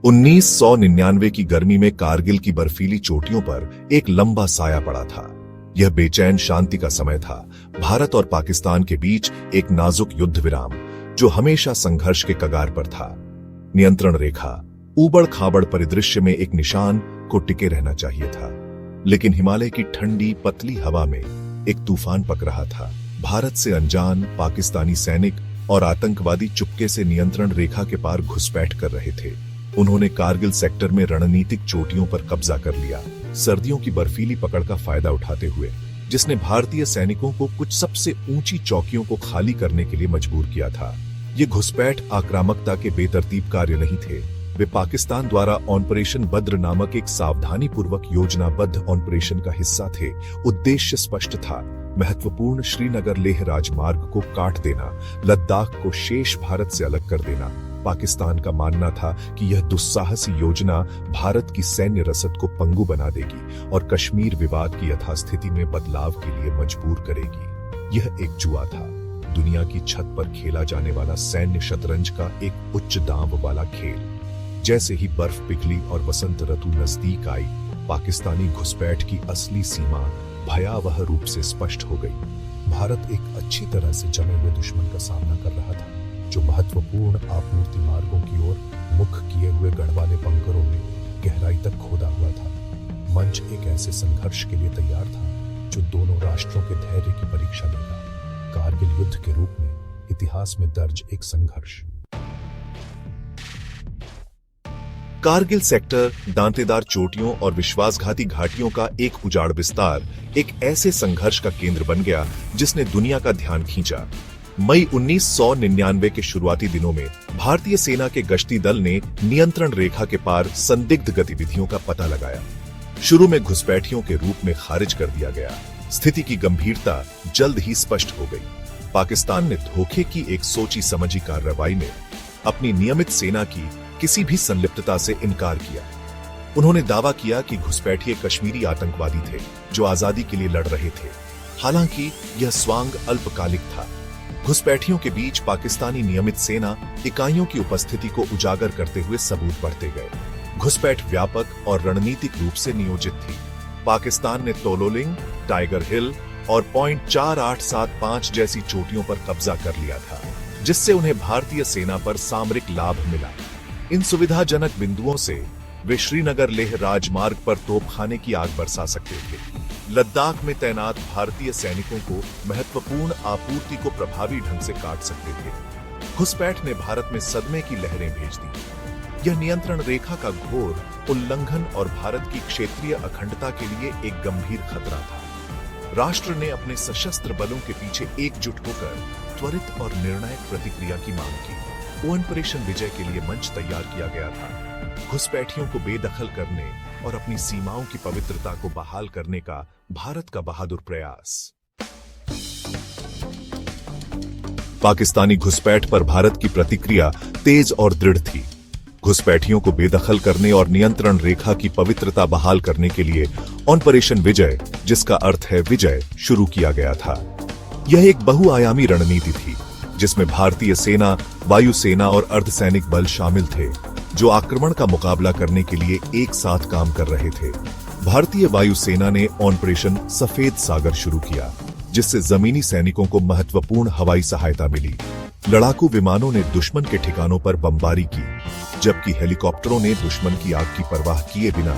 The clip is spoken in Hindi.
1999 की गर्मी में कारगिल की बर्फीली चोटियों पर एक लंबा साया पड़ा था। यह बेचैन शांति का समय था, भारत और पाकिस्तान के बीच एक नाजुक युद्ध विराम जो हमेशा संघर्ष के कगार पर था। नियंत्रण रेखा ऊबड़ खाबड़ परिदृश्य में एक निशान को टिके रहना चाहिए था, लेकिन हिमालय की ठंडी पतली हवा में एक तूफान पक रहा था। भारत से अनजान पाकिस्तानी सैनिक और आतंकवादी चुपके से नियंत्रण रेखा के पार घुसपैठ कर रहे थे। उन्होंने कारगिल सेक्टर में रणनीतिक चोटियों पर कब्जा कर लिया, सर्दियों की बर्फीली पकड़ का फायदा उठाते हुए, जिसने भारतीय सैनिकों को कुछ सबसे ऊंची चौकियों को खाली करने के लिए मजबूर किया था। ये घुसपैठ आक्रामकता के बेतरतीब कार्य नहीं थे, वे पाकिस्तान द्वारा ऑपरेशन बद्र नामक एक सावधानी पूर्वक योजनाबद्ध ऑपरेशन का हिस्सा थे। उद्देश्य स्पष्ट था, महत्वपूर्ण श्रीनगर लेह राजमार्ग को काट देना, लद्दाख को शेष भारत से अलग कर देना। पाकिस्तान का मानना था कि यह दुस्साहसी योजना भारत की सैन्य रसद को पंगु बना देगी और कश्मीर विवाद की यथास्थिति में बदलाव के लिए मजबूर करेगी। यह एक जुआ था, दुनिया की छत पर खेला जाने वाला सैन्य शतरंज का एक उच्च दांव वाला खेल। जैसे ही बर्फ पिघली और वसंत ऋतु नजदीक आई, पाकिस्तानी घुसपैठ की असली सीमा भयावह रूप से स्पष्ट हो गई। भारत एक अच्छी तरह से जमे हुए दुश्मन का सामना कर रहा था, जो महत्वपूर्ण आपूर्ति मार्गों की ओर मुख किए हुए गढ़वाले बंकरों में गहराई तक खोदा हुआ था। मंच एक ऐसे संघर्ष के लिए तैयार था जो दोनों राष्ट्रों के धैर्य की परीक्षा लेगा। कारगिल युद्ध के रूप में इतिहास में दर्ज एक संघर्ष। कारगिल सेक्टर दांतेदार चोटियों और विश्वासघाती घाटियों का एक उजाड़ विस्तार एक ऐसे संघर्ष का केंद्र बन गया जिसने दुनिया का ध्यान खींचा। मई 1999 के शुरुआती दिनों में भारतीय सेना के गश्ती दल ने नियंत्रण रेखा के पार संदिग्ध गतिविधियों का पता लगाया। शुरू में घुसपैठियों के रूप में खारिज कर दिया गया। स्थिति की गंभीरता जल्द ही स्पष्ट हो गई। पाकिस्तान ने धोखे की एक सोची समझी कार्रवाई में अपनी नियमित सेना की किसी भी संलिप्तता से इनकार किया। उन्होंने दावा किया कि घुसपैठिए कश्मीरी आतंकवादी थे जो आजादी के लिए लड़ रहे थे। हालांकि यह स्वांग अल्पकालिक था। घुसपैठियों के बीच पाकिस्तानी नियमित सेना इकाइयों की उपस्थिति को उजागर करते हुए सबूत बढ़ते गए। घुसपैठ व्यापक और रणनीतिक रूप से नियोजित थी। पाकिस्तान ने तोलोलिंग, टाइगर हिल और पॉइंट 4875 जैसी चोटियों पर कब्जा कर लिया था, जिससे उन्हें भारतीय सेना पर सामरिक लाभ मिला। इन सुविधाजनक बिंदुओं से वे श्रीनगर लेह राजमार्ग पर तोपखाने की आग बरसा सकते थे। लद्दाख में तैनात भारतीय सैनिकों को महत्वपूर्ण आपूर्ति को प्रभावी ढंग से काट सकते थे। घुसपैठ ने भारत में सदमे की लहरें भेज दी। यह नियंत्रण रेखा का घोर उल्लंघन और भारत की क्षेत्रीय अखंडता के लिए एक गंभीर खतरा था। राष्ट्र ने अपने सशस्त्र बलों के पीछे एकजुट होकर त्वरित और निर्णायक प्रतिक्रिया की मांग की। ऑपरेशन विजय के लिए मंच तैयार किया गया था। घुसपैठियों को बेदखल करने और अपनी सीमाओं की पवित्रता को बहाल करने का भारत का बहादुर प्रयास। पाकिस्तानी घुसपैठ पर भारत की प्रतिक्रिया तेज और दृढ़ थी। घुसपैठियों को बेदखल करने और नियंत्रण रेखा की पवित्रता बहाल करने के लिए ऑपरेशन विजय, जिसका अर्थ है विजय, शुरू किया गया था। यह एक बहुआयामी रणनीति थी जिसमें भारतीय सेना, वायुसेना और अर्धसैनिक बल शामिल थे, जो आक्रमण का मुकाबला करने के लिए एक साथ काम कर रहे थे। भारतीय वायुसेना ने ऑपरेशन सफेद सागर शुरू किया, जिससे जमीनी सैनिकों को महत्वपूर्ण हवाई सहायता मिली। लड़ाकू विमानों ने दुश्मन के ठिकानों पर बमबारी की, जबकि हेलीकॉप्टरों ने दुश्मन की आग की परवाह किए बिना